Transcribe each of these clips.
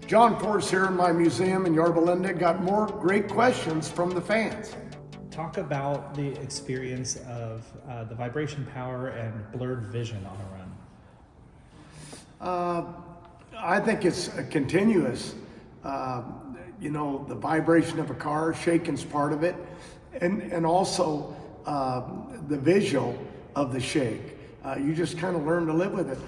John Force here in my museum in Yorba Linda. Got more great questions from the fans. Talk about the experience of the vibration power and blurred vision on a run. I think it's continuous. The vibration of a car, shaking's part of it, and also the visual of the shake. You just kind of learn to live with it.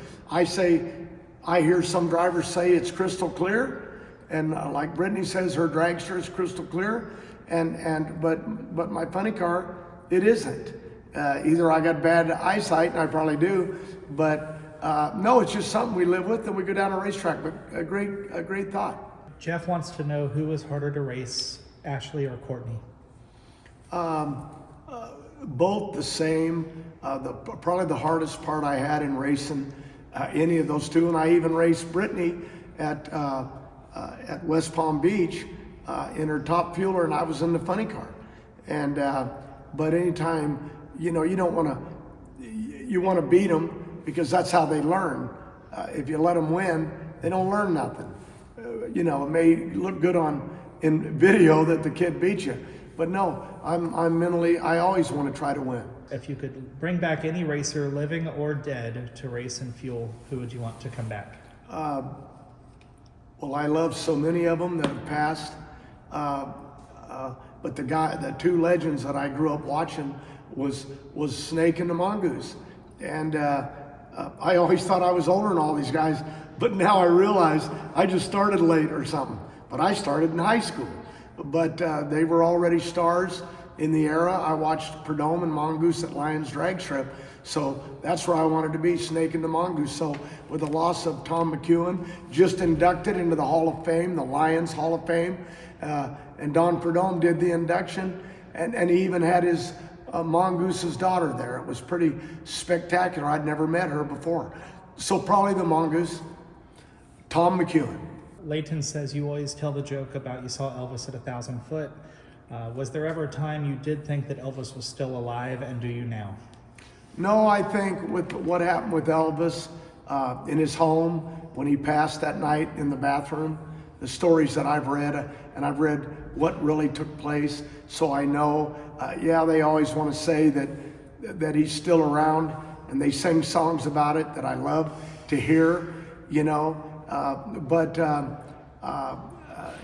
I hear some drivers say it's crystal clear, and like Brittany says, her dragster is crystal clear, but my funny car, it isn't. Either I got bad eyesight, and I probably do, but no, it's just something we live with, and we go down a racetrack. But a great thought. Jeff wants to know who was harder to race, Ashley or Courtney? Both the same. Probably the hardest part I had in racing any of those two, and I even raced Brittany at West Palm Beach in her top fueler, and I was in the funny car. And but anytime you don't want to, you want to beat them because that's how they learn. If you let them win, they don't learn nothing. It may look good in video that the kid beat you, but no, I'm mentally, I always want to try to win. If you could bring back any racer, living or dead, to race and fuel, who would you want to come back? Well, I love so many of them that have passed, but the two legends that I grew up watching was Snake and the Mongoose, and I always thought I was older than all these guys, but now I realize I just started late or something. But I started in high school, but they were already stars in the era. I watched Prudhomme and Mongoose at Lions Drag Strip, so that's where I wanted to be, Snake and the Mongoose. So with the loss of Tom McEwen, just inducted into the Hall of Fame, the Lions Hall of Fame, and Don Prudhomme did the induction, and he even had his Mongoose's daughter there. It was pretty spectacular. I'd never met her before. So probably the Mongoose, Tom McEwen. Leighton says you always tell the joke about you saw Elvis at 1,000 foot. Was there ever a time you did think that Elvis was still alive, and do you now? No, I think with what happened with Elvis in his home when he passed that night in the bathroom, the stories that I've read, and I've read what really took place, so I know, they always want to say that he's still around, and they sing songs about it that I love to hear, but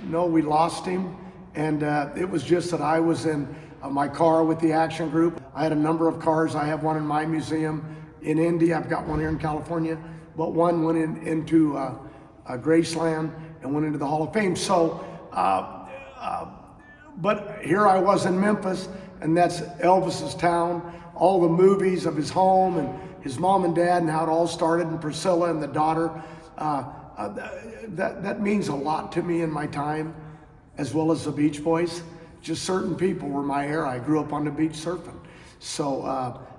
no, we lost him, and it was just that I was in my car with the action group. I had a number of cars. I have one in my museum in Indy. I've got one here in California, but one went into Graceland and went into the Hall of Fame. So, but here I was in Memphis, and that's Elvis's town. All the movies of his home and his mom and dad and how it all started, and Priscilla and the daughter. That means a lot to me in my time, as well as the Beach Boys. Just certain people were my era. I grew up on the beach surfing. So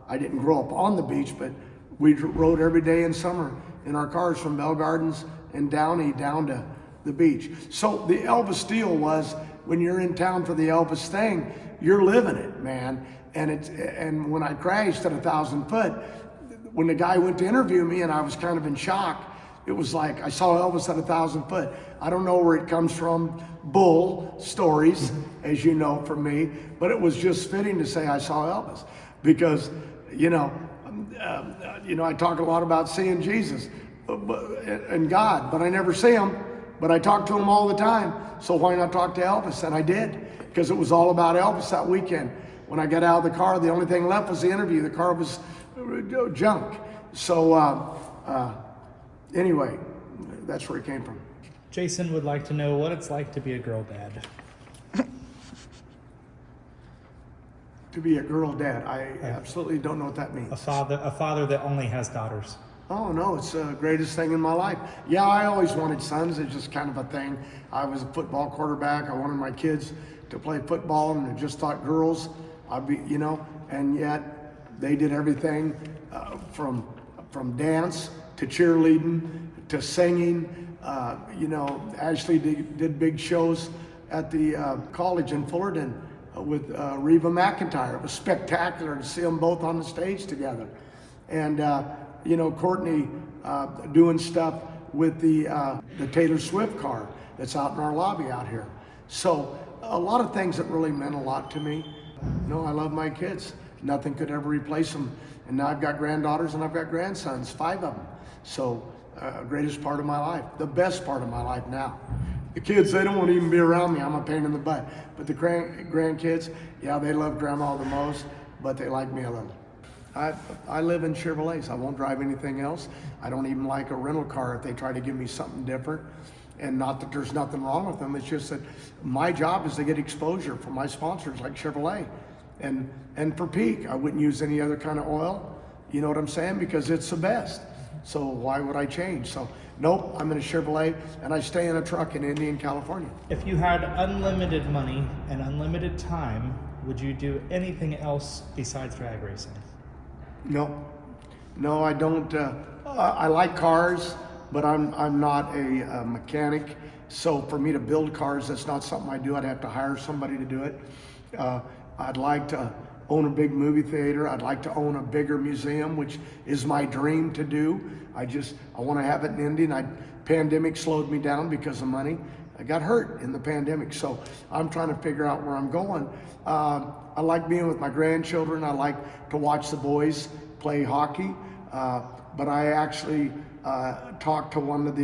I didn't grow up on the beach, but we rode every day in summer in our cars from Bell Gardens and Downey down to the beach. So the Elvis deal was, when you're in town for the Elvis thing, you're living it, man. And when I crashed at 1,000 foot, when the guy went to interview me and I was kind of in shock, it was like I saw Elvis at 1,000 foot. I don't know where it comes from, bull stories, as you know from me, but it was just fitting to say I saw Elvis because, I talk a lot about seeing Jesus and God, but I never see him, but I talk to him all the time. So why not talk to Elvis? And I did, because it was all about Elvis that weekend. When I got out of the car, the only thing left was the interview. The car was junk. So, anyway, that's where it came from. Jason would like to know what it's like to be a girl dad. To be a girl dad, I absolutely don't know what that means. A father that only has daughters. Oh no, it's the greatest thing in my life. Yeah, I always wanted sons. It's just kind of a thing. I was a football quarterback. I wanted my kids to play football, and I just thought girls, I'd be, and yet they did everything from dance to cheerleading to singing. Ashley did big shows at the college in Fullerton with Reba McEntire. It was spectacular to see them both on the stage together. And, Courtney doing stuff with the Taylor Swift car that's out in our lobby out here. So a lot of things that really meant a lot to me. I love my kids. Nothing could ever replace them. And now I've got granddaughters and I've got grandsons, 5 of them. So greatest part of my life, the best part of my life now. The kids, they don't want to even be around me. I'm a pain in the butt. But the grandkids, yeah, they love grandma the most, but they like me a little. I live in Chevrolets. I won't drive anything else. I don't even like a rental car if they try to give me something different. And not that there's nothing wrong with them. It's just that my job is to get exposure from my sponsors like Chevrolet. And for Peak, I wouldn't use any other kind of oil. You know what I'm saying? Because it's the best. So why would I change? So nope, I'm in a Chevrolet and I stay in a truck in Indian, California. If you had unlimited money and unlimited time, would you do anything else besides drag racing? No, I don't. I like cars, but I'm not a mechanic. So for me to build cars, that's not something I do. I'd have to hire somebody to do it. I'd like to own a big movie theater. I'd like to own a bigger museum, which is my dream to do. I want to have it in Indy. Pandemic slowed me down because of money. I got hurt in the pandemic, so I'm trying to figure out where I'm going. I like being with my grandchildren. I like to watch the boys play hockey. But I actually talked to one of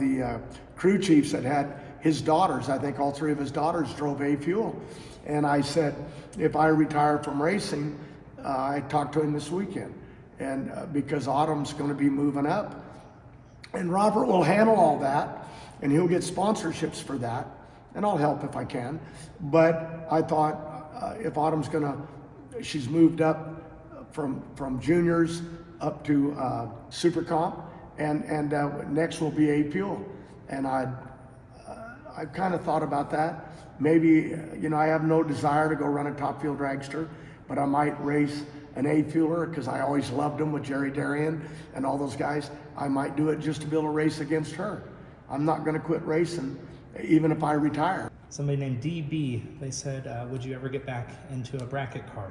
the crew chiefs that had his daughters. I think all 3 of his daughters drove A Fuel. And I said, if I retire from racing, I talked to him this weekend. And because Autumn's going to be moving up. And Robert will handle all that, and he'll get sponsorships for that. And I'll help if I can. But I thought if Autumn's she's moved up from juniors up to Super Comp, and next will be A Fuel. And I've kind of thought about that. Maybe, I have no desire to go run a top fuel dragster, but I might race an A Fueler because I always loved them with Jerry Darian and all those guys. I might do it just to be able to race against her. I'm not going to quit racing, even if I retire. Somebody named DB, they said, would you ever get back into a bracket car?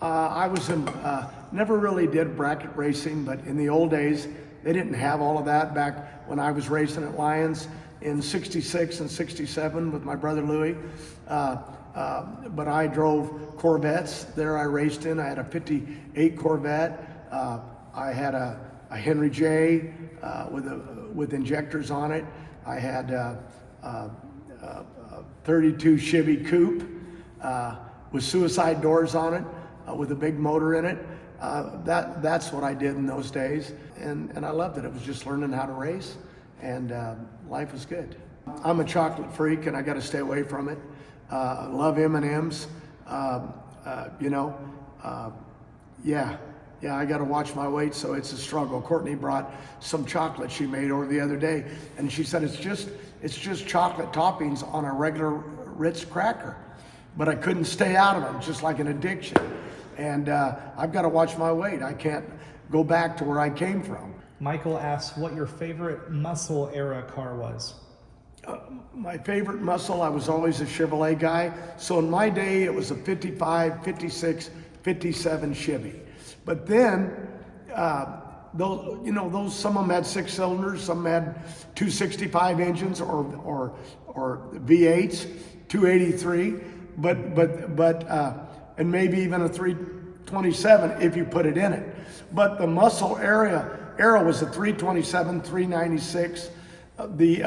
I was never really did bracket racing, but in the old days, they didn't have all of that back when I was racing at Lions in 66 and 67 with my brother Louie. But I drove Corvettes. There I raced in. I had a 58 Corvette. I had a Henry J with injectors on it. I had a 32 Chevy Coupe with suicide doors on it, with a big motor in it. That's what I did in those days, and I loved it. It was just learning how to race, and life was good. I'm a chocolate freak, and I got to stay away from it. I love M&Ms. Yeah, I got to watch my weight, so it's a struggle. Courtney brought some chocolate she made over the other day, and she said it's just chocolate toppings on a regular Ritz cracker. But I couldn't stay out of it, just like an addiction. And I've got to watch my weight. I can't go back to where I came from. Michael asks what your favorite muscle era car was. My favorite muscle, I was always a Chevrolet guy. So in my day, it was a 55, 56, 57 Chevy. But then, those some of them had 6 cylinders, some had 265 engines or V8s, 283, and maybe even a 327 if you put it in it. But the muscle era was a 327, 396, the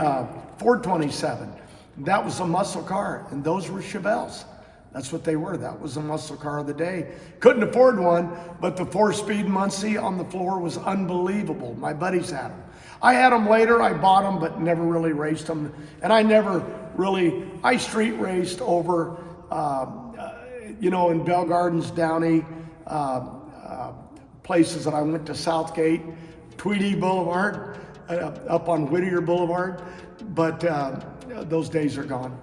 427. That was a muscle car, and those were Chevelles. That's what they were. That was a muscle car of the day. Couldn't afford one, but the 4-speed Muncie on the floor was unbelievable. My buddies had them. I had them later. I bought them, but never really raced them. And I street raced over, in Bell Gardens, Downey, places that I went to Southgate, Tweedy Boulevard, up on Whittier Boulevard. But those days are gone.